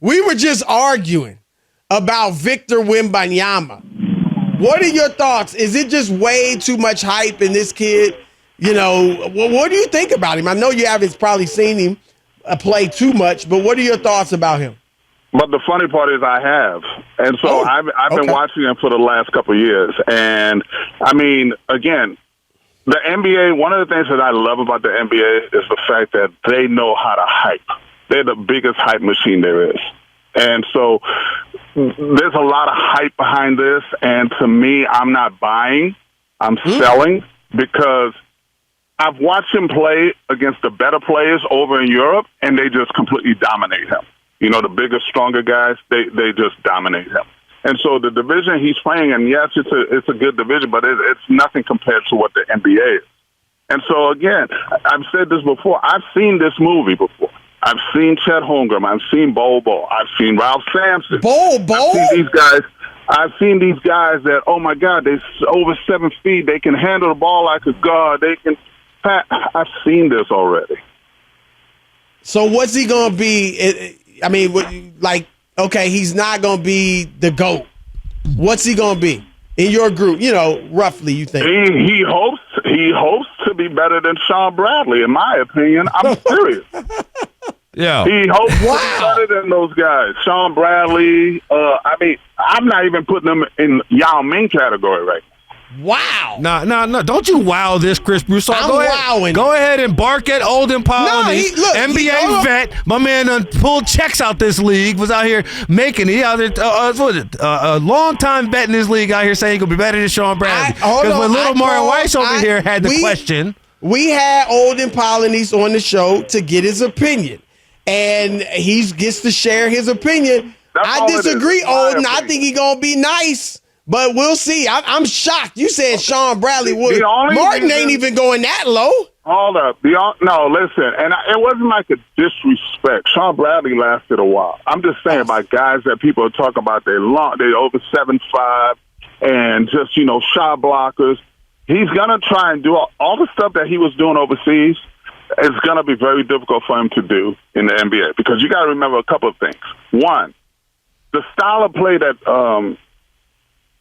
we were just arguing about Victor Wembanyama. What are your thoughts? Is it just way too much hype in this kid? You know, what do you think about him? I know you haven't probably seen him play too much, but what are your thoughts about him? But the funny part is I have. And so I've been watching him for the last couple of years. And, I mean, again, the NBA, one of the things that I love about the NBA is the fact that they know how to hype. They're the biggest hype machine there is. And so there's a lot of hype behind this. And to me, I'm not buying. I'm selling because I've watched him play against the better players over in Europe, and they just completely dominate him. You know, the bigger, stronger guys, they just dominate him. And so the division he's playing in, yes, it's a good division, but it's nothing compared to what the NBA is. And so, again, I've said this before. I've seen this movie before. I've seen Chet Holmgren. I've seen Bol Bol. I've seen Ralph Sampson. Bol Bol? I've seen these guys that, oh, my God, they're over 7 feet. They can handle the ball like a guard. They can. I've seen this already. So what's he going to be? I mean, like, okay, he's not going to be the GOAT. What's he going to be in your group? You know, roughly, you think? He hopes to be better than Shawn Bradley, in my opinion. I'm serious. Yeah. He hopes to be better than those guys. Shawn Bradley. I mean, I'm not even putting him in Yao Ming category right now. Wow. No. Don't you wow this, Chris Broussard. Wowing. Go ahead and bark at Olden Polynice. NBA vet. My man pulled checks out this league, was out here making it. He out there, a long-time vet in this league out here saying he could be better than Shawn Bradley. Because when little Martin Weiss over here had the question. We had Olden Polynice on the show to get his opinion. And he gets to share his opinion. I disagree, Olden. I think he's going to be nice. But we'll see. I'm shocked. You said Shawn Bradley would. Martin ain't even going that low. Hold up. No, listen. And it wasn't like a disrespect. Shawn Bradley lasted a while. I'm just saying about guys that people are talking about. They're over 7'5", and just, you know, shot blockers. He's going to try and do all the stuff that he was doing overseas. It's going to be very difficult for him to do in the NBA because you got to remember a couple of things. One, the style of play that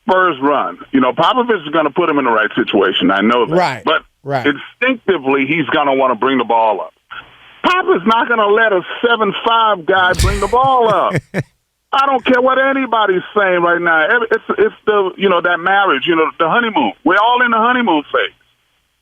Spurs run. You know, Popovich is going to put him in the right situation. I know that. Right. But instinctively, he's going to want to bring the ball up. Pop is not going to let a 7'5" guy bring the ball up. I don't care what anybody's saying right now. It's the, you know, that marriage, you know, the honeymoon. We're all in the honeymoon phase.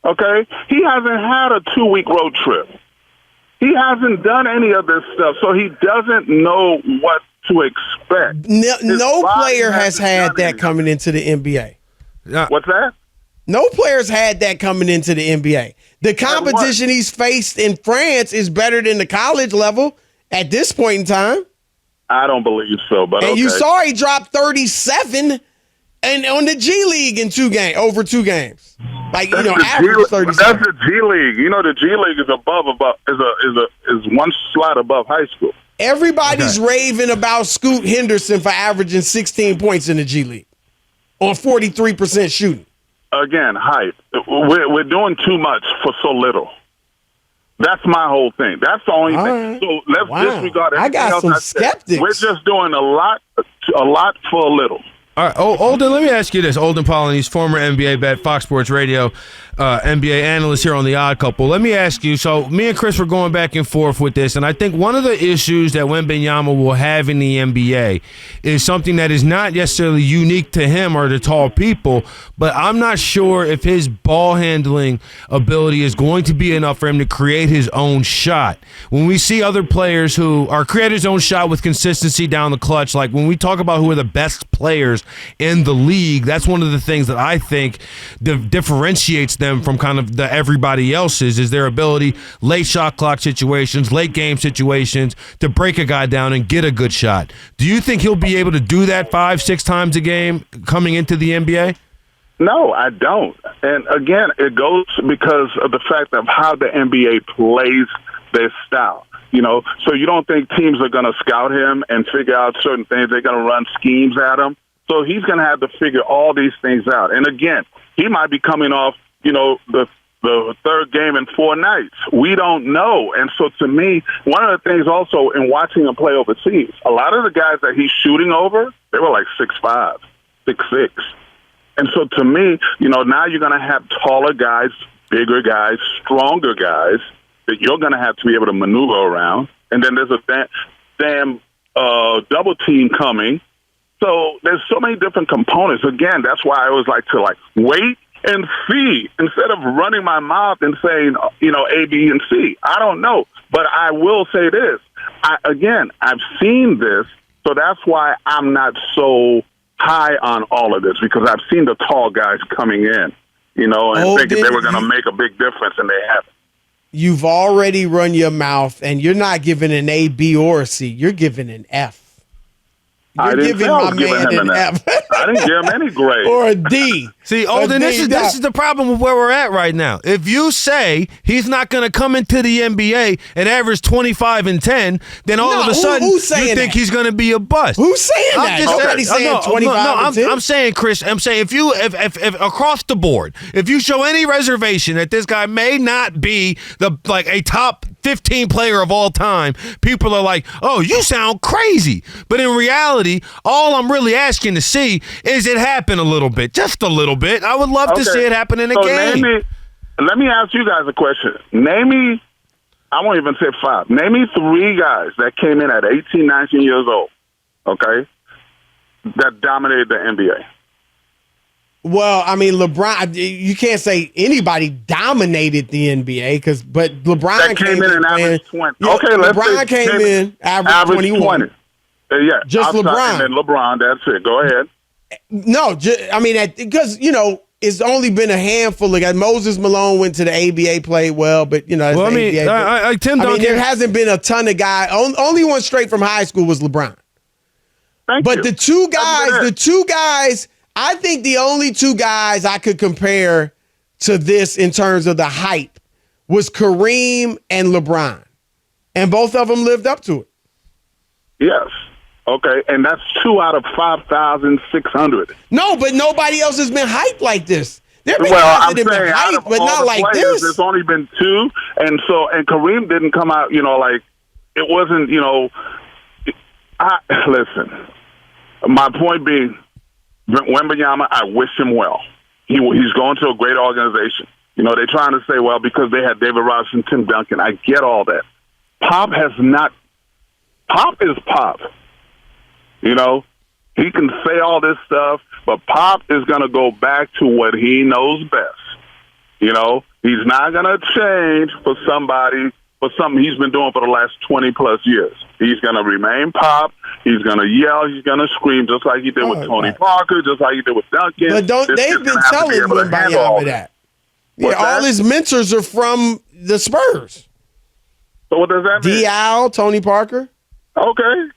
Okay? He hasn't had a 2-week road trip. He hasn't done any of this stuff, so he doesn't know what to expect. No player has had that coming into the NBA. What's that? No player's had that coming into the NBA. The competition he's faced in France is better than the college level at this point in time. I don't believe so, but and you saw he dropped 37 and on the G League in over 2 games. Like, you know, average 37. That's the G League. You know, the G League is is one slot above high school. Everybody's raving about Scoot Henderson for averaging 16 points in the G League on 43% shooting. Again, hype. We're doing too much for so little. That's my whole thing. That's the only thing. Right. So let's disregard everything I got else some skeptics. We're just doing a lot for a little. All right, Olden, let me ask you this. Olden Polynice, former NBA vet, Fox Sports Radio, NBA analyst here on The Odd Couple. Let me ask you, so me and Chris were going back and forth with this, and I think one of the issues that Wembanyama will have in the NBA is something that is not necessarily unique to him or to tall people, but I'm not sure if his ball handling ability is going to be enough for him to create his own shot. When we see other players who are creating his own shot with consistency down the clutch, like when we talk about who are the best players in the league, that's one of the things that I think differentiates them from kind of the everybody else's is their ability, late shot clock situations, late game situations, to break a guy down and get a good shot. Do you think he'll be able to do that 5-6 times a game coming into the NBA? No, I don't. And again, it goes because of the fact of how the NBA plays their style. You know, so you don't think teams are going to scout him and figure out certain things. They're going to run schemes at him. So he's going to have to figure all these things out. And again, he might be coming off, you know, the the third game in 4 nights. We don't know. And so to me, one of the things also in watching him play overseas, a lot of the guys that he's shooting over, they were like 6'5", 6'6". And so to me, now you're going to have taller guys, bigger guys, stronger guys that you're going to have to be able to maneuver around. And then there's a damn double team coming. So there's so many different components. Again, that's why I always like to wait and see instead of running my mouth and saying, A, B, and C. I don't know. But I will say this. I've seen this, so that's why I'm not so high on all of this, because I've seen the tall guys coming in, and thinking they were going to make a big difference, and they haven't. You've already run your mouth, and you're not giving an A, B, or a C. You're giving an F. You're giving my man an F. I didn't give him any grade. Or a D. See, Olden, this is the problem with where we're at right now. If you say he's not going to come into the NBA and average 25 and 10, then all of a sudden you think he's going to be a bust. Who's saying that? Nobody's saying 25 and 10. I'm saying, Chris, if across the board, if you show any reservation that this guy may not be a top 15 player of all time, people are like, oh, you sound crazy. But in reality, all I'm really asking to see is it happen a little bit, just a little bit. I would love to see it happen in a game. Let me ask you guys a question. Name me, I won't even say 5. Name me 3 guys that came in at 18, 19 years old, okay, that dominated the NBA. Well, I mean, LeBron, you can't say anybody dominated the NBA, but LeBron that came in and averaged 20. Okay, LeBron came in, averaged 21. 20. Yeah, just LeBron. And then LeBron, that's it. Go ahead. No, because, it's only been a handful of guys. Moses Malone went to the ABA, played well, but, Tim Duncan. There hasn't been a ton of guys. Only one straight from high school was LeBron. But the two guys, I think the only 2 guys I could compare to this in terms of the hype was Kareem and LeBron. And both of them lived up to it. Yes. Okay, and that's 2 out of 5,600. No, but nobody else has been hyped like this. There have been guys that have been hyped, but not like this. There's only been 2, and Kareem didn't come out, it wasn't, listen, my point being, Wembanyama, I wish him well. He's going to a great organization. They're trying to say, well, because they had David Robinson, Tim Duncan. I get all that. Pop is Pop. He can say all this stuff, but Pop is going to go back to what he knows best. He's not going to change for something he's been doing for the last 20-plus years. He's going to remain Pop. He's going to yell. He's going to scream, just like he did with Tony Parker, just like he did with Duncan. But they've been telling Wembanyama that. All his mentors are from the Spurs. So what does that mean? D.L., Tony Parker. Okay.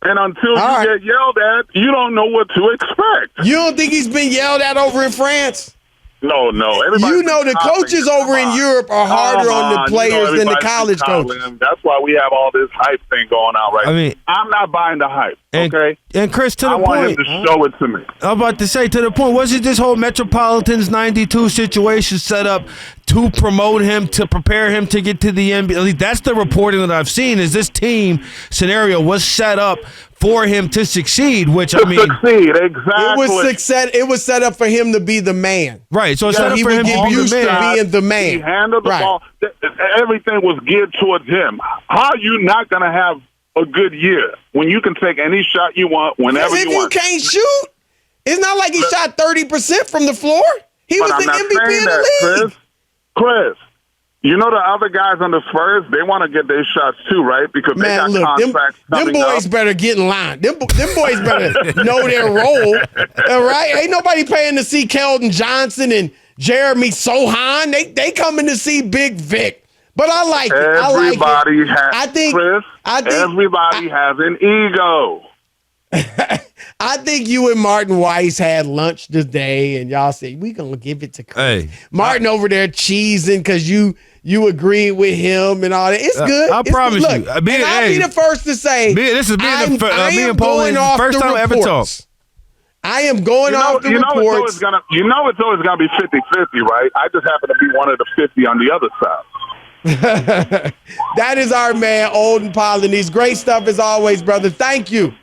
And until you get yelled at, you don't know what to expect. You don't think he's been yelled at over in France? No. The coaches over in Europe are harder on the players than the college coaches. That's why we have all this hype thing going on right now. I'm not buying the hype, okay? And Chris, to the point. I want him to show it to me. I'm about to say, to the point, wasn't this whole Metropolitans 92 situation set up to promote him, to prepare him to get to the NBA? At least that's the reporting that I've seen, is this team scenario was set up for him to succeed, succeed, exactly. It was set up for him to be the man. Right. So he would get used to being the man. He handled the ball. Everything was geared towards him. How are you not going to have a good year when you can take any shot you want whenever you want? If you can't shoot, it's not like he shot 30% from the floor. He was the MVP of the league. Chris, the other guys on the Spurs, they want to get their shots too, right? Because they got contracts coming up. Them boys better get in line. Them boys better know their role, all right? Ain't nobody paying to see Keldon Johnson and Jeremy Sohan. They coming to see Big Vic. But I like it. Everybody has an ego. I think you and Martin Weiss had lunch today, and y'all said, we going to give it to Chris. Martin over there cheesing because you agreed with him and all that. It's good. I promise you. I'll be the first to say, this is me and Pauline's first time ever talk. I am going off the reports. It's always gonna be 50-50, right? I just happen to be one of the 50 on the other side. That is our man, Olden Polynice. Great stuff as always, brother. Thank you.